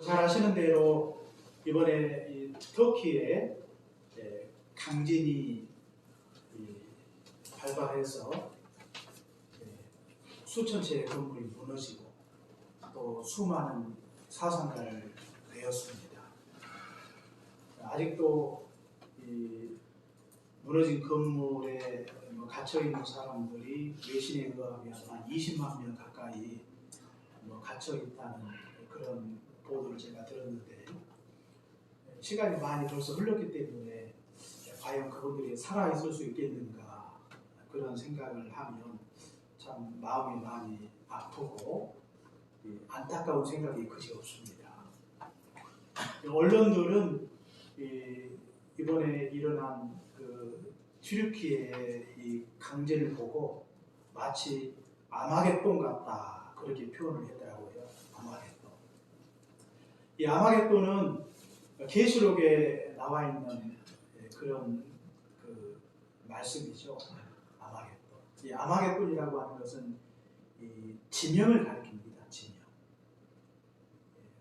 잘 아시는 대로 이번에 이 터키에 강진이 발발해서 수천 채의 건물이 무너지고 또 수많은 사상자를 내었습니다. 아직도 이 무너진 건물에 갇혀 있는 사람들이 외신에 의하면 한 20만 명 가까이 갇혀 있다는 그런 보도를 제가 들었는데, 시간이 많이 벌써 흘렀기 때문에 과연 그분들이 살아 있을 수 있겠는가 그런 생각을 하면 참 마음이 많이 아프고 안타까운 생각이 그지 없습니다. 언론들은 이번에 일어난 그 튀르키예의 이 강진을 보고 마치 아마겟돈 같다 그렇게 표현을 했더라고요. 아마겟돈. 이 아마겟돈은 계시록에 나와 있는 그런 그 말씀이죠. 아마겟돈. 이 아마겟돈이라고 하는 것은 이 지명을 가리킵니다. 지명.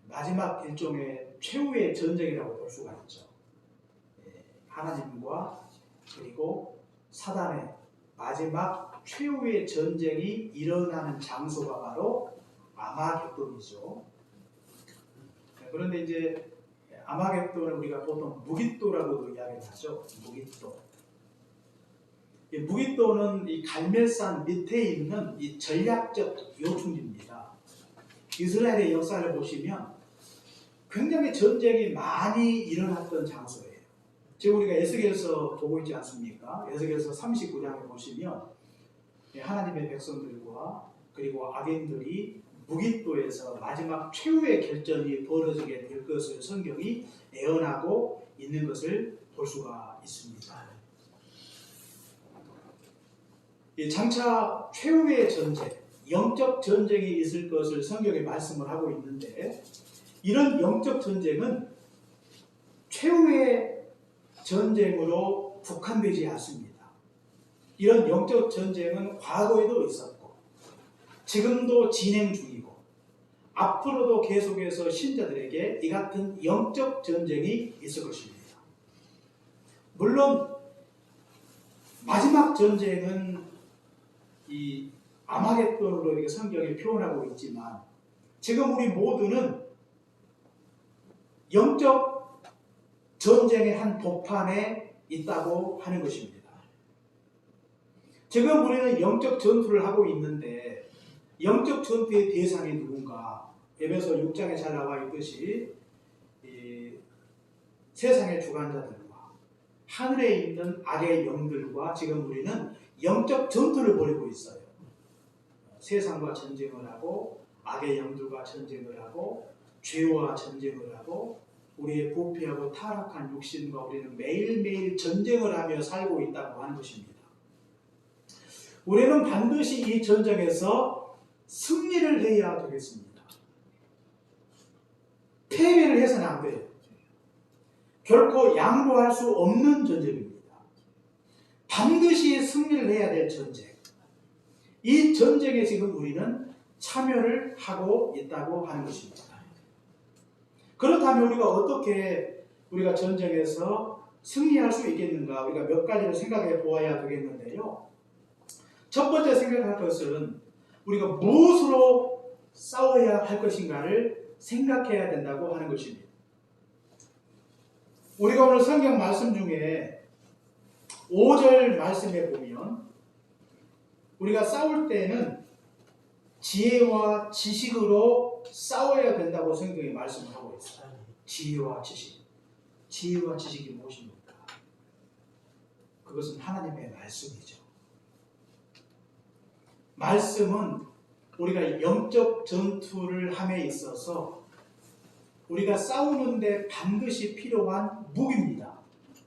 마지막 일종의 최후의 전쟁이라고 볼 수가 있죠. 하나님과 그리고 사단의 마지막 최후의 전쟁이 일어나는 장소가 바로 아마겟돈이죠. 그런데 이제 아마겟돈을 우리가 보통 무깃도라고도 이야기를 하죠. 무깃도. 이 무깃도는 이 갈멜산 밑에 있는 이 전략적 요충지입니다. 이스라엘의 역사를 보시면 굉장히 전쟁이 많이 일어났던 장소예요. 지금 우리가 에스겔서 보고 있지 않습니까? 에스겔서 39장에 보시면 하나님의 백성들과 그리고 악인들이 무깃도에서 마지막 최후의 결전이 벌어지게 될 것을 성경이 예언하고 있는 것을 볼 수가 있습니다. 이 장차 최후의 전쟁, 영적 전쟁이 있을 것을 성경에 말씀을 하고 있는데, 이런 영적 전쟁은 최후의 전쟁으로 국한되지 않습니다. 이런 영적 전쟁은 과거에도 있었고 지금도 진행 중이고 앞으로도 계속해서 신자들에게 이 같은 영적 전쟁이 있을 것입니다. 물론 마지막 전쟁은 이 아마겟돈으로 이렇게 성경에 표현하고 있지만 지금 우리 모두는 영적 전쟁의 한 복판에 있다고 하는 것입니다. 지금 우리는 영적 전투를 하고 있는데 영적 전투의 대상이 누군가? 에베소 6장에 잘 나와 있듯이 이 세상의 주관자들과 하늘에 있는 악의 영들과 지금 우리는 영적 전투를 벌이고 있어요. 세상과 전쟁을 하고 악의 영들과 전쟁을 하고 죄와 전쟁을 하고 우리의 부패하고 타락한 육신과 우리는 매일매일 전쟁을 하며 살고 있다고 하는 것입니다. 우리는 반드시 이 전쟁에서 승리를 해야 되겠습니다. 패배를 해서는 안 돼요. 결코 양보할 수 없는 전쟁입니다. 반드시 승리를 해야 될 전쟁. 이 전쟁에 지금 우리는 참여를 하고 있다고 하는 것입니다. 그렇다면 우리가 어떻게 우리가 전쟁에서 승리할 수 있겠는가? 우리가 몇 가지를 생각해 보아야 되겠는데요. 첫 번째 생각할 것은 우리가 무엇으로 싸워야 할 것인가를 생각해야 된다고 하는 것입니다. 우리가 오늘 성경 말씀 중에 5절 말씀에 보면 우리가 싸울 때는 지혜와 지식으로 싸워야 된다고 성경이 말씀을 하고 있어요. 지혜와 지식. 지혜와 지식이 무엇입니까? 그것은 하나님의 말씀이죠. 말씀은 우리가 영적 전투를 함에 있어서 우리가 싸우는데 반드시 필요한 무기입니다.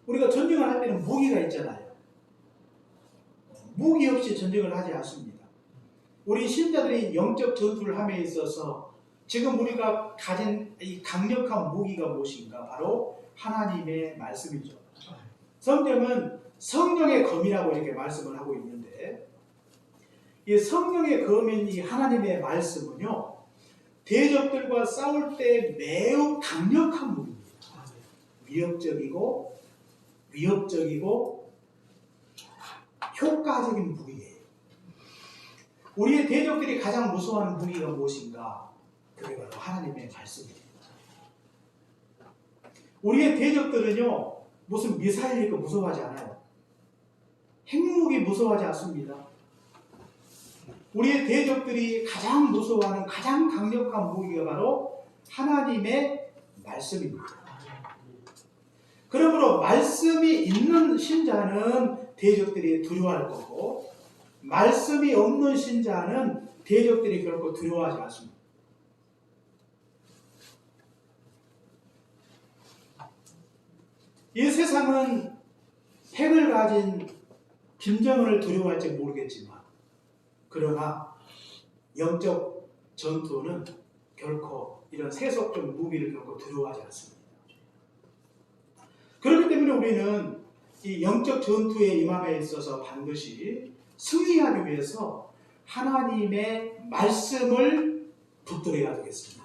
우리가 전쟁을 할 때는 무기가 있잖아요. 무기 없이 전쟁을 하지 않습니다. 우리 신자들이 영적 전투를 함에 있어서 지금 우리가 가진 이 강력한 무기가 무엇인가? 바로 하나님의 말씀이죠. 성경은 성령의 검이라고 이렇게 말씀을 하고 있는데 이 성령의 검인 이 하나님의 말씀은요, 대적들과 싸울 때 매우 강력한 무기입니다. 위협적이고 효과적인 무기예요. 우리의 대적들이 가장 무서워하는 무기가 무엇인가? 그게 바로 하나님의 말씀입니다. 우리의 대적들은요, 무슨 미사일이고 무서워하지 않아요. 핵무기 무서워하지 않습니다. 우리의 대적들이 가장 무서워하는 가장 강력한 무기가 바로 하나님의 말씀입니다. 그러므로 말씀이 있는 신자는 대적들이 두려워할 거고, 말씀이 없는 신자는 대적들이 결코 두려워하지 않습니다. 이 세상은 핵을 가진 김정은을 두려워할지 모르겠지만, 그러나 영적 전투는 결코 이런 세속적 무기를 결코 두려워하지 않습니다. 그렇기 때문에 우리는 이 영적 전투에 임함에 있어서 반드시 승리하기 위해서 하나님의 말씀을 붙들어야 되겠습니다.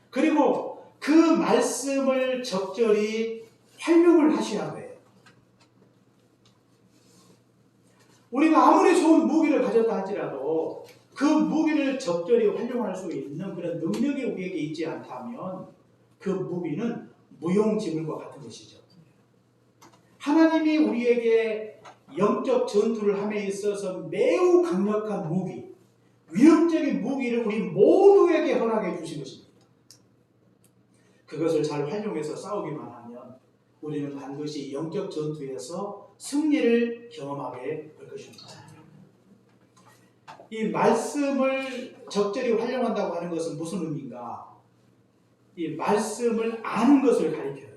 그리고 그 말씀을 적절히 활용을 하셔야 돼요. 우리가 아무리 좋은 무기를 가졌다 할지라도 그 무기를 적절히 활용할 수 있는 그런 능력이 우리에게 있지 않다면 그 무기는 무용지물과 같은 것이죠. 하나님이 우리에게 영적 전투를 함에 있어서 매우 강력한 무기, 위협적인 무기를 우리 모두에게 허락해 주신 것입니다. 그것을 잘 활용해서 싸우기만 하면 우리는 반드시 영적 전투에서 승리를 경험하게 될 것입니다. 이 말씀을 적절히 활용한다고 하는 것은 무슨 의미인가? 이 말씀을 아는 것을 가리켜요.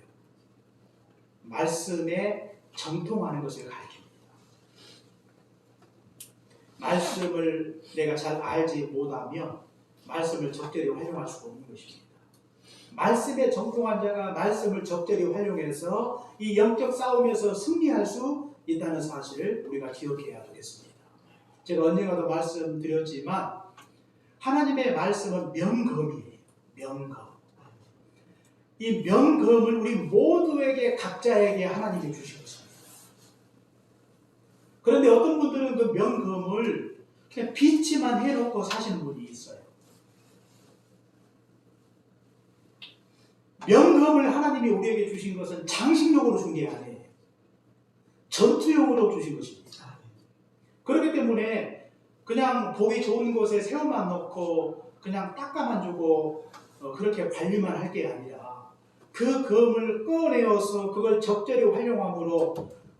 말씀에 정통하는 것을 가리킵니다. 말씀을 내가 잘 알지 못하면 말씀을 적절히 활용할 수가 없는 것입니다. 말씀에 정통한 자가 말씀을 적절히 활용해서 이 영적 싸움에서 승리할 수 있다는 사실을 우리가 기억해야 되겠습니다. 제가 언젠가도 말씀드렸지만 하나님의 말씀은 명검이에요. 명검. 이 명검을 우리 모두에게 각자에게 하나님이 주신 것입니다. 그런데 어떤 분들은 그 명검을 그냥 비치만 해놓고 사시는 분이 있어요. 명검을 하나님이 우리에게 주신 것은 장식용으로 준 게 아니에요. 전투용으로 주신 것입니다. 그렇기 때문에 그냥 보기 좋은 곳에 새우만 넣고 그냥 닦아만 주고 그렇게 관리만 할 게 아니라 그 검을 꺼내어서 그걸 적절히 활용함으로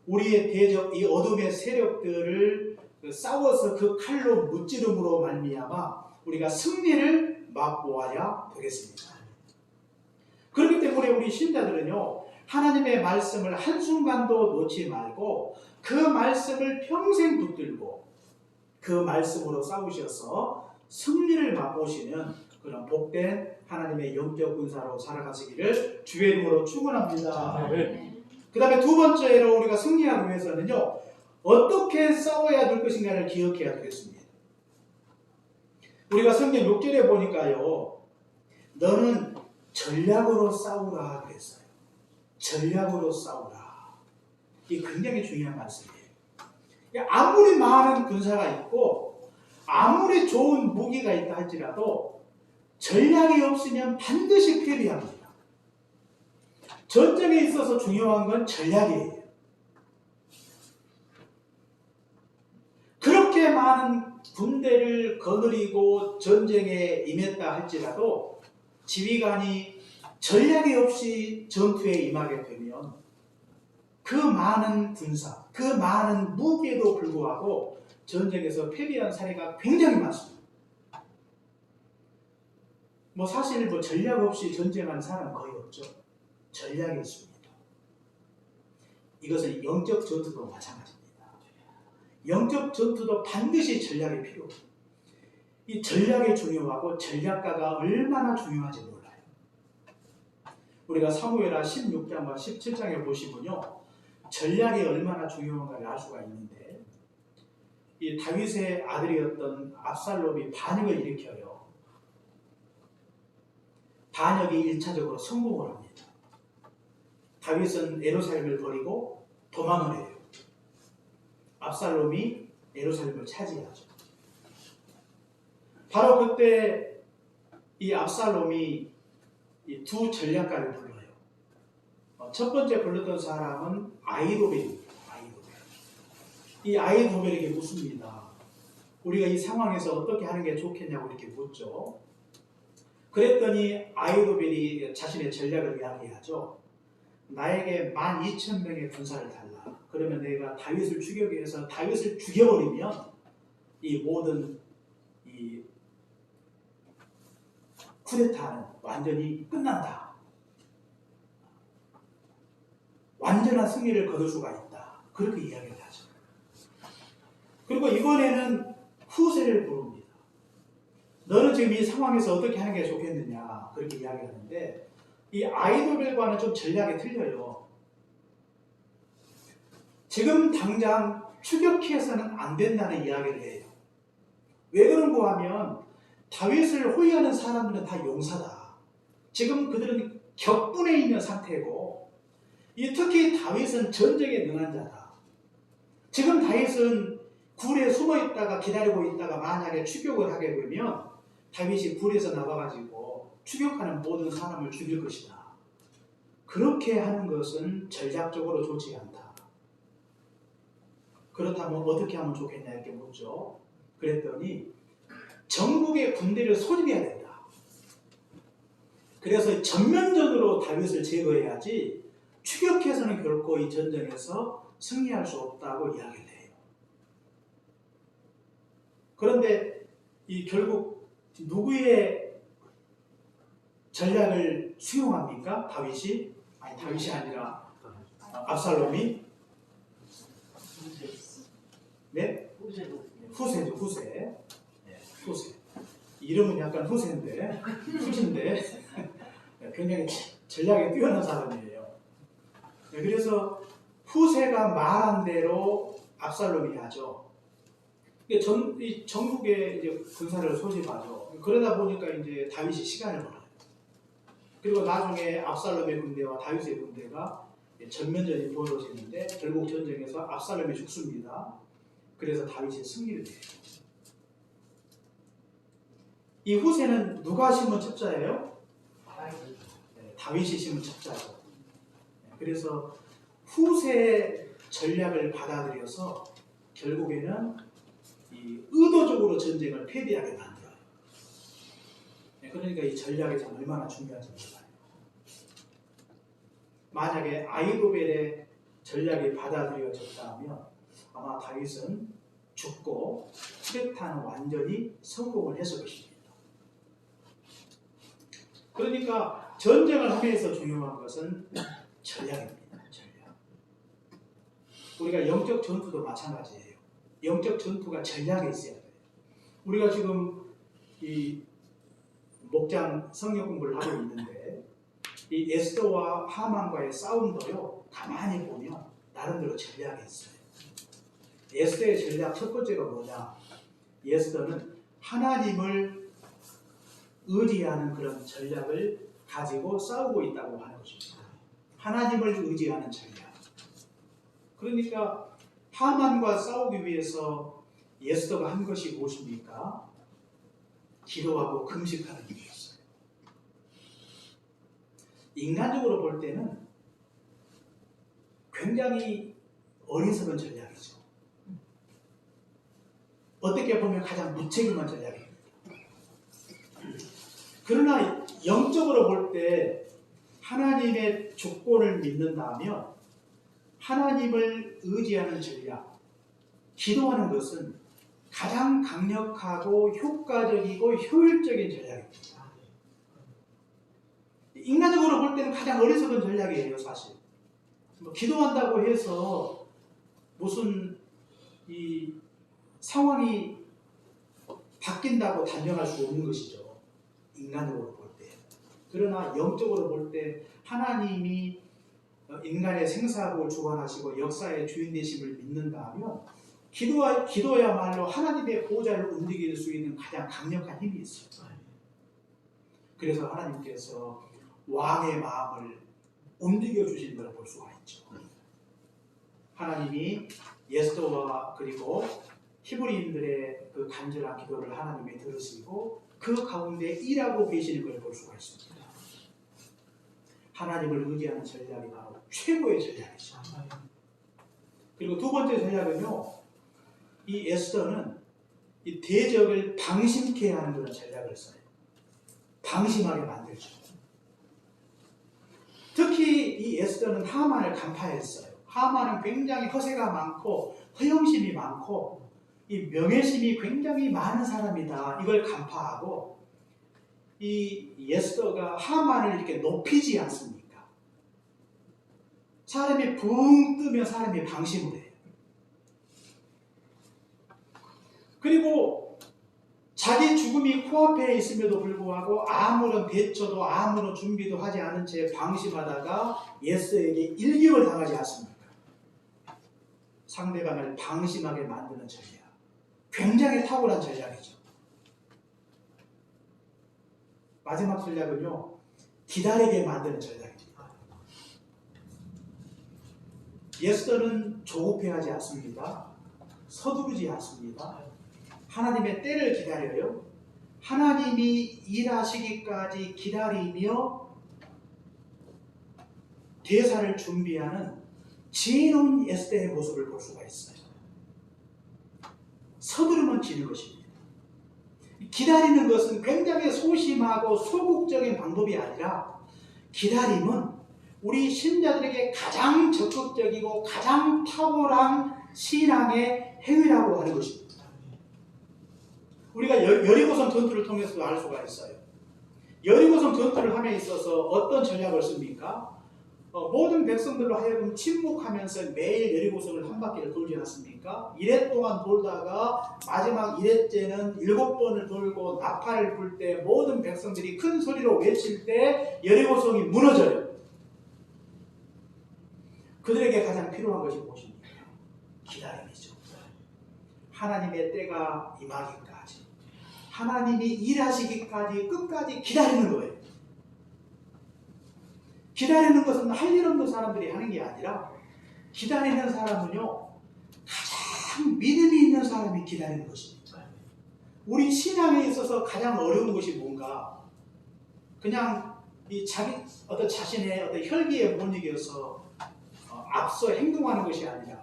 우리의 대적 이 어둠의 세력들을 싸워서 그 칼로 무찌름으로 말미암아 우리가 승리를 맛보아야 되겠습니다. 그렇기 때문에 우리 신자들은요, 하나님의 말씀을 한순간도 놓지 말고 그 말씀을 평생 붙들고 그 말씀으로 싸우셔서 승리를 맛보시는 그런 복된 하나님의 영적 군사로 살아가시기를 주의 이름으로 축원합니다. 그 다음에 두 번째로 우리가 승리하기 위해서는요, 어떻게 싸워야 될 것인가를 기억해야 되겠습니다. 우리가 성경 6절에 보니까요, 너는 전략으로 싸우라 그랬어요. 전략으로 싸우라. 이게 굉장히 중요한 말씀이에요. 아무리 많은 군사가 있고 아무리 좋은 무기가 있다 할지라도 전략이 없으면 반드시 패배합니다. 전쟁에 있어서 중요한 건 전략이에요. 그렇게 많은 군대를 거느리고 전쟁에 임했다 할지라도 지휘관이 전략이 없이 전투에 임하게 되면 그 많은 군사, 그 많은 무기에도 불구하고 전쟁에서 패배한 사례가 굉장히 많습니다. 사실 전략 없이 전쟁하는 사람은 거의 없죠. 전략이 있습니다. 이것은 영적 전투도 마찬가지입니다. 영적 전투도 반드시 전략이 필요합니다. 이 전략이 중요하고 전략가가 얼마나 중요한지 몰라요. 우리가 사무엘하 16장과 17장에 보시면요, 전략이 얼마나 중요한가를 알 수가 있는데, 이 다윗의 아들이었던 압살롬이 반역을 일으켜요. 반역이 1차적으로 성공을 합니다. 다윗은 예루살렘을 버리고 도망을 해요. 압살롬이 예루살렘을 차지하죠. 바로 그때 이 압살롬이 이 두 전략가를 불러요. 첫 번째 불렀던 사람은 아히도벨입니다. 이 아히도벨에게 묻습니다. 우리가 이 상황에서 어떻게 하는 게 좋겠냐고 이렇게 묻죠. 그랬더니 아히도벨이 자신의 전략을 이야기하죠. 나에게 12,000명의 군사를 달라. 그러면 내가 다윗을 추격해 해서 다윗을 죽여버리면 이 모든 이 쿠데타는 완전히 끝난다. 완전한 승리를 거둘 수가 있다. 그렇게 이야기를 하죠. 그리고 이번에는 후세를 부릅니다. 너는 지금 이 상황에서 어떻게 하는 게 좋겠느냐 그렇게 이야기하는데 이 아히도벨과는 좀 전략이 틀려요. 지금 당장 추격해서는 안 된다는 이야기를 해요. 왜 그런고 하면 다윗을 호위하는 사람들은 다 용사다. 지금 그들은 격분해 있는 상태고 특히 다윗은 전쟁에 능한 자다. 지금 다윗은 굴에 숨어 있다가 기다리고 있다가 만약에 추격을 하게 되면 다윗이 굴에서 나와가지고 추격하는 모든 사람을 죽일 것이다. 그렇게 하는 것은 전략적으로 좋지 않다. 그렇다면 어떻게 하면 좋겠냐 이렇게 묻죠. 그랬더니 전국의 군대를 소집해야 된다. 그래서 전면전으로 다윗을 제거해야지 추격해서는 결코 이 전쟁에서 승리할 수 없다고 이야기를 해요. 그런데 결국 누구의 전략을 수용합니까? 다윗이? 아니 다윗이 아니라 압살롬이? 네? 후세죠. 후세. 이름은 약간 후세인데 굉장히 전략에 뛰어난 사람이에요. 그래서 후세가 말한 대로 압살롬이 하죠. 전국에 이제 군사를 소집하죠. 그러다 보니까 이제 다윗이 시간을 벌어요. 그리고 나중에 압살롬의 군대와 다윗의 군대가 전면전이 벌어지는데 결국 전쟁에서 압살롬이 죽습니다. 그래서 다윗이 승리를 해요. 이 후세는 누가 심은 첩자예요? 다윗이 심은 첩자죠. 그래서 후세의 전략을 받아들여서 결국에는 의도적으로 전쟁을 패배하게 만들어요. 그러니까 이 전략이 참 얼마나 중요한지 몰라요. 만약에 아히도벨의 전략이 받아들여졌다면 아마 다윗은 죽고 쿠데타는 완전히 성공을 했을 것입니다. 그러니까 전쟁을 하면서 중요한 것은 전략입니다. 전략. 우리가 영적 전투도 마찬가지예요. 영적 전투가 전략이 있어야 돼요. 우리가 지금 이 목장 성경 공부를 하고 있는데 이 에스더와 하만과의 싸움도요 가만히 보면 나름대로 전략이 있어요. 에스더의 전략 첫 번째가 뭐냐? 에스더는 하나님을 의지하는 그런 전략을 가지고 싸우고 있다고 하는 것입니다. 하나님을 의지하는 전략. 그러니까 하만과 싸우기 위해서 에스더가 한 것이 무엇입니까? 기도하고 금식하는 일이었어요. 인간적으로 볼 때는 굉장히 어리석은 전략이죠. 어떻게 보면 가장 무책임한 전략입니다. 그러나 영적으로 볼 때 하나님의 주권을 믿는다면 하나님을 의지하는 전략, 기도하는 것은 가장 강력하고 효과적이고 효율적인 전략입니다. 인간적으로 볼 때는 가장 어리석은 전략이에요, 사실. 기도한다고 해서 무슨 이 상황이 바뀐다고 단정할 수 없는 것이죠. 인간적으로 볼 때. 그러나 영적으로 볼 때 하나님이 인간의 생사학을 주관하시고 역사의 주인 되심을 믿는다면 기도야말로 하나님의 보좌를 움직일 수 있는 가장 강력한 힘이 있어요. 그래서 하나님께서 왕의 마음을 움직여 주신 걸 볼 수가 있죠. 하나님이 에스더와 그리고 히브리인들의 그 간절한 기도를 하나님이 들으시고 그 가운데 일하고 계시는 걸 볼 수가 있습니다. 하나님을 의지하는 전략이 바로 최고의 전략이죠. 그리고 두 번째 전략은요, 이 에스더는 이 대적을 방심케 하는 그런 전략을 써요. 방심하게 만들죠. 특히 이 에스더는 하만을 간파했어요. 하만은 굉장히 허세가 많고 허영심이 많고 이 명예심이 굉장히 많은 사람이다. 이걸 간파하고 이 에스더가 하만을 이렇게 높이지 않습니까? 사람이 붕 뜨면 사람이 방심을 해요. 그리고 자기 죽음이 코앞에 있음에도 불구하고 아무런 대처도 아무런 준비도 하지 않은 채 방심하다가 에스더에게 일격을 당하지 않습니까? 상대방을 방심하게 만드는 전략. 굉장히 탁월한 전략이죠. 마지막 전략은요, 기다리게 만드는 전략입니다. 에스더는 조급해하지 않습니다. 서두르지 않습니다. 하나님의 때를 기다려요. 하나님이 일하시기까지 기다리며 대사를 준비하는 지혜로운 에스더의 모습을 볼 수가 있어요. 서두르면 지는 것입니다. 기다리는 것은 굉장히 소심하고 소극적인 방법이 아니라 기다림은 우리 신자들에게 가장 적극적이고 가장 탁월한 신앙의 행위라고 하는 것입니다. 우리가 여리고성 전투를 통해서도 알 수가 있어요. 여리고성 전투를 함에 있어서 어떤 전략을 씁니까? 모든 백성들로 하여금 침묵하면서 매일 여리고성을 한 바퀴를 돌지 않습니까? 1회 동안 돌다가 마지막 1회째는 7번을 돌고 나팔을 불 때 모든 백성들이 큰 소리로 외칠 때 여리고성이 무너져요. 그들에게 가장 필요한 것이 무엇입니까? 기다림이죠. 하나님의 때가 임하기까지, 하나님이 일하시기까지 끝까지 기다리는 거예요. 기다리는 것은 할 일 없는 사람들이 하는 게 아니라 기다리는 사람은요, 가장 믿음이 있는 사람이 기다리는 것입니다. 우리 신앙에 있어서 가장 어려운 것이 뭔가? 그냥 이 자기 어떤 자신의 어떤 혈기에 못 이겨서 앞서 행동하는 것이 아니라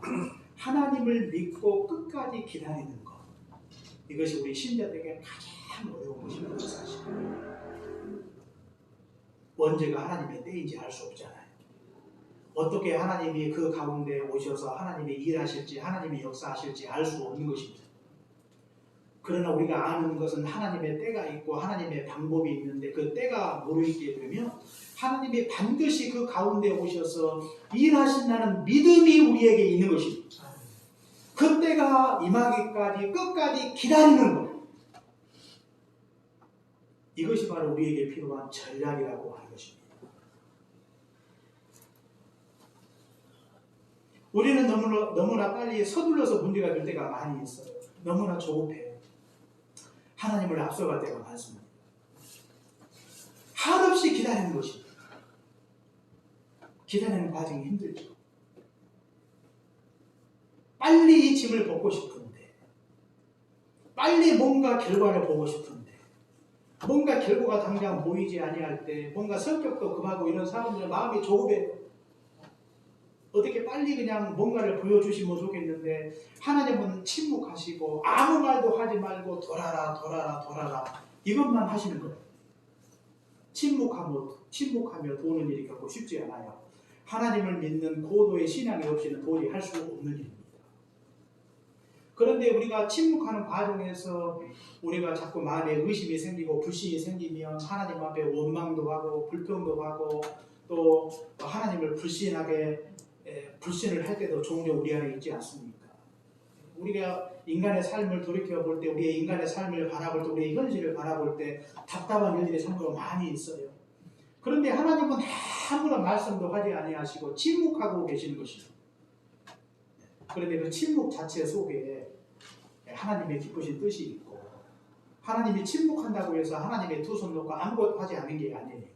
하나님을 믿고 끝까지 기다리는 것. 이것이 우리 신자들에게 가장 어려운 것입니다. 사실. 언제가 하나님의 때인지 알 수 없잖아요. 어떻게 하나님이 그 가운데 오셔서 하나님이 일하실지 하나님이 역사하실지 알 수 없는 것입니다. 그러나 우리가 아는 것은 하나님의 때가 있고 하나님의 방법이 있는데 그 때가 모르게 되면 하나님이 반드시 그 가운데 오셔서 일하신다는 믿음이 우리에게 있는 것입니다. 그 때가 임하기까지 끝까지 기다리는 것. 이것이 바로 우리에게 필요한 전략이라고 하는 것입니다. 우리는 너무나 빨리 서둘러서 문제가 될 때가 많이 있어요. 너무나 조급해요. 하나님을 앞서갈 때가 많습니다. 한없이 기다리는 것입니다. 기다리는 과정이 힘들죠. 빨리 이 짐을 벗고 싶은데, 빨리 뭔가 결과를 보고 싶은데, 뭔가 결과가 당장 보이지 아니할 때, 뭔가 성격도 급하고 이런 사람들은 마음이 조급해요. 어떻게 빨리 그냥 뭔가를 보여주시면 좋겠는데 하나님은 침묵하시고 아무 말도 하지 말고 돌아라 이것만 하시는 거예요. 침묵하며 도는 일이 결코 쉽지 않아요. 하나님을 믿는 고도의 신앙이 없이는 도저히 할 수 없는 일입니다. 그런데 우리가 침묵하는 과정에서 우리가 자꾸 마음에 의심이 생기고 불신이 생기면 하나님 앞에 원망도 하고 불평도 하고 또 하나님을 불신을 할 때도 종종 우리 안에 있지 않습니까? 우리가 인간의 삶을 돌이켜볼 때, 우리의 인간의 삶을 바라볼 때, 우리의 현실을 바라볼 때 답답한 일들이 참으로 많이 있어요. 그런데 하나님은 아무런 말씀도 하지 아니하시고 침묵하고 계시는 것이죠. 그런데 그 침묵 자체 속에 하나님의 기쁘신 뜻이 있고 하나님이 침묵한다고 해서 하나님의 두 손 놓고 아무것도 하지 않는 게 아니에요.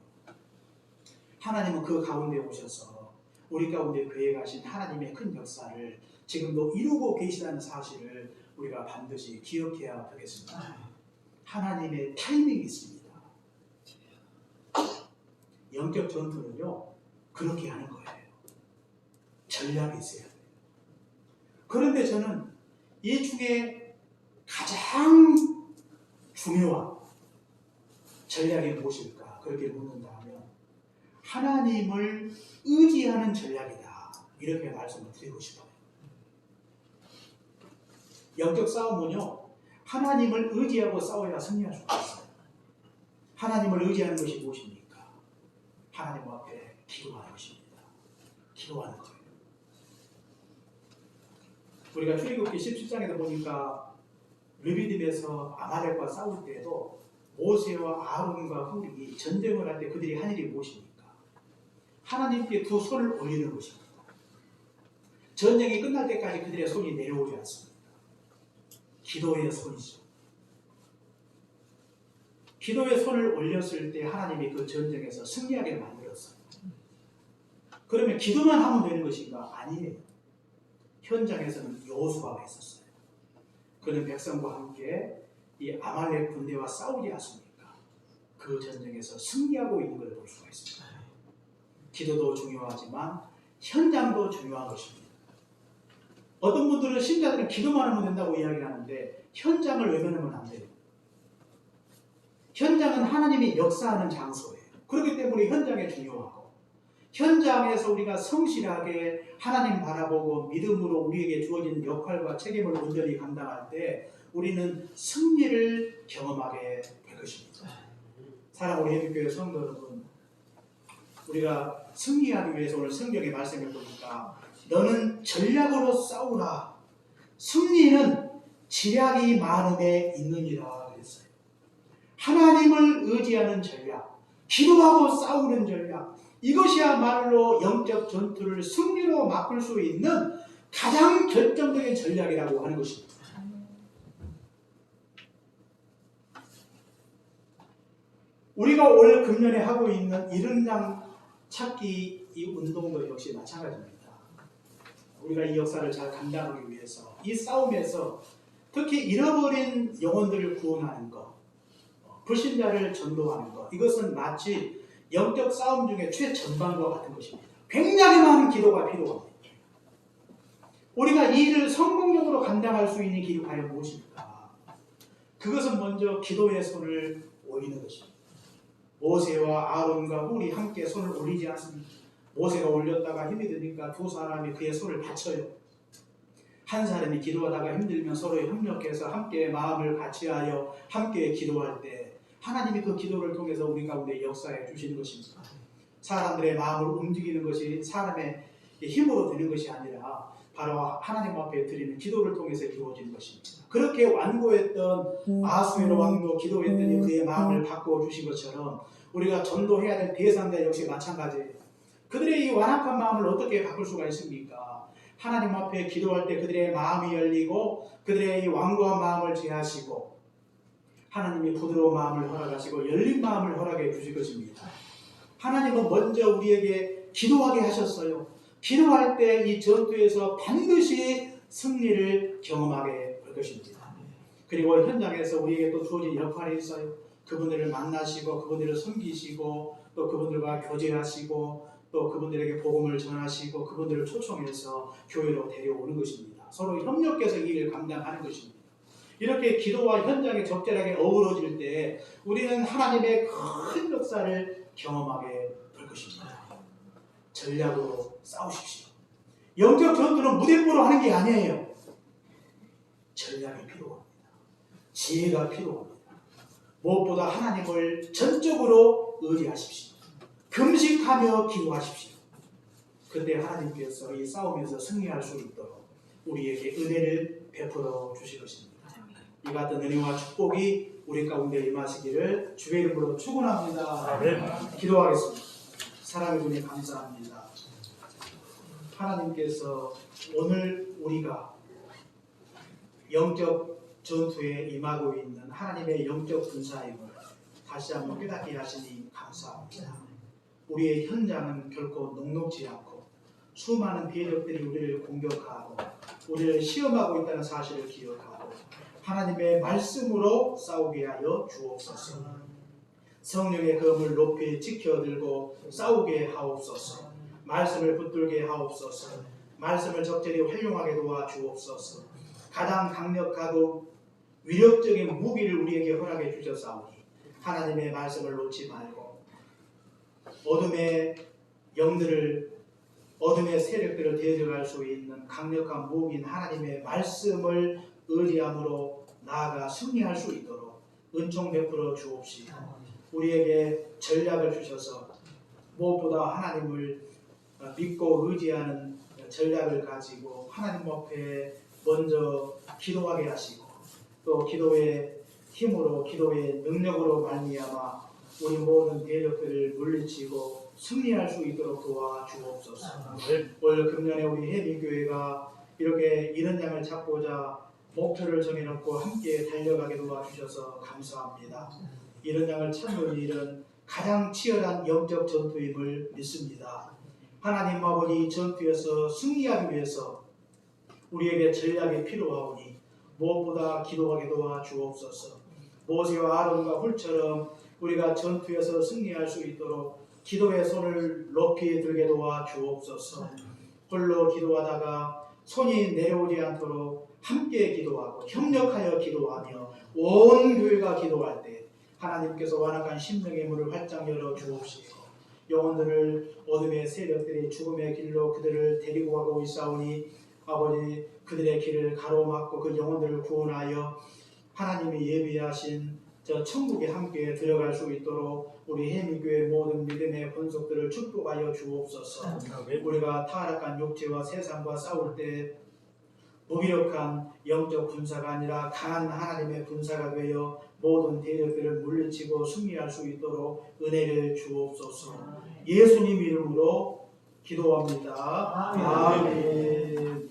하나님은 그 가운데 오셔서 우리 가운데 계획하신 하나님의 큰 역사를 지금도 이루고 계시다는 사실을 우리가 반드시 기억해야 되겠습니다. 하나님의 타이밍이 있습니다. 영적 전투는요, 그렇게 하는 거예요. 전략이 있어야 돼요. 그런데 저는 이 중에 가장 중요한 전략이 무엇일까? 그렇게 묻는다면 하나님을 의지하는 전략이다. 이렇게 말씀을 드리고 싶어요. 영적 싸움은요, 하나님을 의지하고 싸워야 승리할 수가 있어요. 하나님을 의지하는 것이 무엇입니까? 하나님 앞에 기도하는 것입니다. 기도하는 거예요. 우리가 출애굽기 17장에도 보니까 르비딤에서 아말렉과 싸울 때에도 모세와 아론과 훌이 전쟁을 할 때 그들이 한 일이 무엇입니까? 하나님께 두 손을 올리는 것입니다. 전쟁이 끝날 때까지 그들의 손이 내려오지 않습니다. 기도의 손이죠. 기도의 손을 올렸을 때 하나님이 그 전쟁에서 승리하게 만들었어요. 그러면 기도만 하면 되는 것인가? 아니에요. 현장에서는 여호수아가 있었어요. 그는 백성과 함께 이 아말렉 군대와 싸우지 않습니까? 그 전쟁에서 승리하고 있는 걸 볼 수가 있습니다. 기도도 중요하지만 현장도 중요한 것입니다. 어떤 분들은 신자들은 기도만 하면 된다고 이야기를 하는데 현장을 외면하면 안 돼요. 현장은 하나님이 역사하는 장소예요. 그렇기 때문에 현장이 중요하고 현장에서 우리가 성실하게 하나님 바라보고 믿음으로 우리에게 주어진 역할과 책임을 온전히 감당할 때 우리는 승리를 경험하게 될 것입니다. 사랑하는 예비교회 성도 여러분, 우리가 승리하기 위해서 오늘 성경의 말씀을 보니까 너는 전략으로 싸우라. 승리는 지략이 많음에 있느니라 그랬어요. 하나님을 의지하는 전략, 기도하고 싸우는 전략, 이것이야말로 영적 전투를 승리로 바꿀 수 있는 가장 결정적인 전략이라고 하는 것입니다. 우리가 올 금년에 하고 있는 이른장 찾기 이 운동도 역시 마찬가지입니다. 우리가 이 역사를 잘 감당하기 위해서 이 싸움에서 특히 잃어버린 영혼들을 구원하는 것, 불신자를 전도하는 것, 이것은 마치 영적 싸움 중에 최전방과 같은 것입니다. 굉장히 많은 기도가 필요합니다. 우리가 이 일을 성공적으로 감당할 수 있는 길이 과연 무엇일까? 그것은 먼저 기도의 손을 올리는 것입니다. 모세와 아론과 훌이 함께 손을 올리지 않습니다. 모세가 올렸다가 힘이 드니까 두 사람이 그의 손을 받쳐요. 한 사람이 기도하다가 힘들면 서로 협력해서 함께 마음을 같이하여 함께 기도할 때 하나님이 그 기도를 통해서 우리 가운데 역사해 주시는 것입니다. 사람들의 마음을 움직이는 것이 사람의 힘으로 되는 것이 아니라 바로 하나님 앞에 드리는 기도를 통해서 이루어지는 것입니다. 그렇게 완고했던 아수에로 왕도 기도했더니 그의 마음을 바꿔주신 것처럼 우리가 전도해야 될 대상자 역시 마찬가지예요. 그들의 이 완악한 마음을 어떻게 바꿀 수가 있습니까? 하나님 앞에 기도할 때 그들의 마음이 열리고 그들의 이 완고한 마음을 제하시고 하나님이 부드러운 마음을 허락하시고 열린 마음을 허락해 주실 것입니다. 하나님은 먼저 우리에게 기도하게 하셨어요. 기도할 때 이 전투에서 반드시 승리를 경험하게 될 것입니다. 그리고 현장에서 우리에게 또 주어진 역할이 있어요. 그분들을 만나시고 그분들을 섬기시고 또 그분들과 교제하시고 또 그분들에게 복음을 전하시고 그분들을 초청해서 교회로 데려오는 것입니다. 서로 협력해서 이 일을 감당하는 것입니다. 이렇게 기도와 현장이 적절하게 어우러질 때 우리는 하나님의 큰 역사를 경험하게 될 것입니다. 전략으로 싸우십시오. 영적 전투는 무대포로 하는 게 아니에요. 전략이 필요합니다. 지혜가 필요합니다. 무엇보다 하나님을 전적으로 의지하십시오. 금식하며 기도하십시오. 그때 하나님께서 이 싸움에서 승리할 수 있도록 우리에게 은혜를 베풀어 주실 것입니다. 이 같은 은혜와 축복이 우리 가운데 임하시기를 주의 이름으로 축원합니다. 기도하겠습니다. 사랑해 주님 감사합니다. 하나님께서 오늘 우리가 영적 전투에 임하고 있는 하나님의 영적 군사임을 다시 한번 깨닫게 하시니 감사합니다. 우리의 현장은 결코 녹록지 않고 수많은 비력들이 우리를 공격하고 우리를 시험하고 있다는 사실을 기억하고 하나님의 말씀으로 싸우게 하여 주옵소서. 성령의 검을 높이 지켜들고 싸우게 하옵소서. 말씀을 붙들게 하옵소서. 말씀을 적절히 활용하게 도와 주옵소서. 가장 강력하고 위력적인 무기를 우리에게 허락해 주셨사오니 하나님의 말씀을 놓지 말고 어둠의 영들을 어둠의 세력들을 대적할 수 있는 강력한 무기인 하나님의 말씀을 의지함으로 나아가 승리할 수 있도록 은총 베풀어 주옵시고 우리에게 전략을 주셔서 무엇보다 하나님을 믿고 의지하는 전략을 가지고 하나님 앞에 먼저 기도하게 하시고 또 기도의 힘으로 기도의 능력으로 말미암아 우리 모든 대적들을 물리치고 승리할 수 있도록 도와 주옵소서. 올 금년에 우리 해민교회가 이렇게 이런 양을 찾고자 목표를 정해놓고 함께 달려가게 도와주셔서 감사합니다. 이런 양을 찾는 일은 가장 치열한 영적 전투임을 믿습니다. 하나님 아버지 전투에서 승리하기 위해서 우리에게 전략이 필요하오니 무엇보다 기도하게 도와 주옵소서. 모세와 아론과 훌처럼 우리가 전투에서 승리할 수 있도록 기도의 손을 높이 들게 도와 주옵소서. 홀로 기도하다가 손이 내려오지 않도록 함께 기도하고 협력하여 기도하며 온 교회가 기도할 때 하나님께서 완악한 심령의 문을 활짝 열어 주옵시고 영혼들을 어둠의 세력들이 죽음의 길로 그들을 데리고 가고 있사오니 아버지 그들의 길을 가로막고 그 영혼들을 구원하여 하나님이 예비하신 저 천국에 함께 들어갈 수 있도록 우리 해민교회 모든 믿음의 권속들을 축복하여 주옵소서. 우리가 타락한 육체와 세상과 싸울 때 무기력한 영적 군사가 아니라 강한 하나님의 군사가 되어 모든 대적들을 물리치고 승리할 수 있도록 은혜를 주옵소서. 예수님 이름으로 기도합니다. 아멘.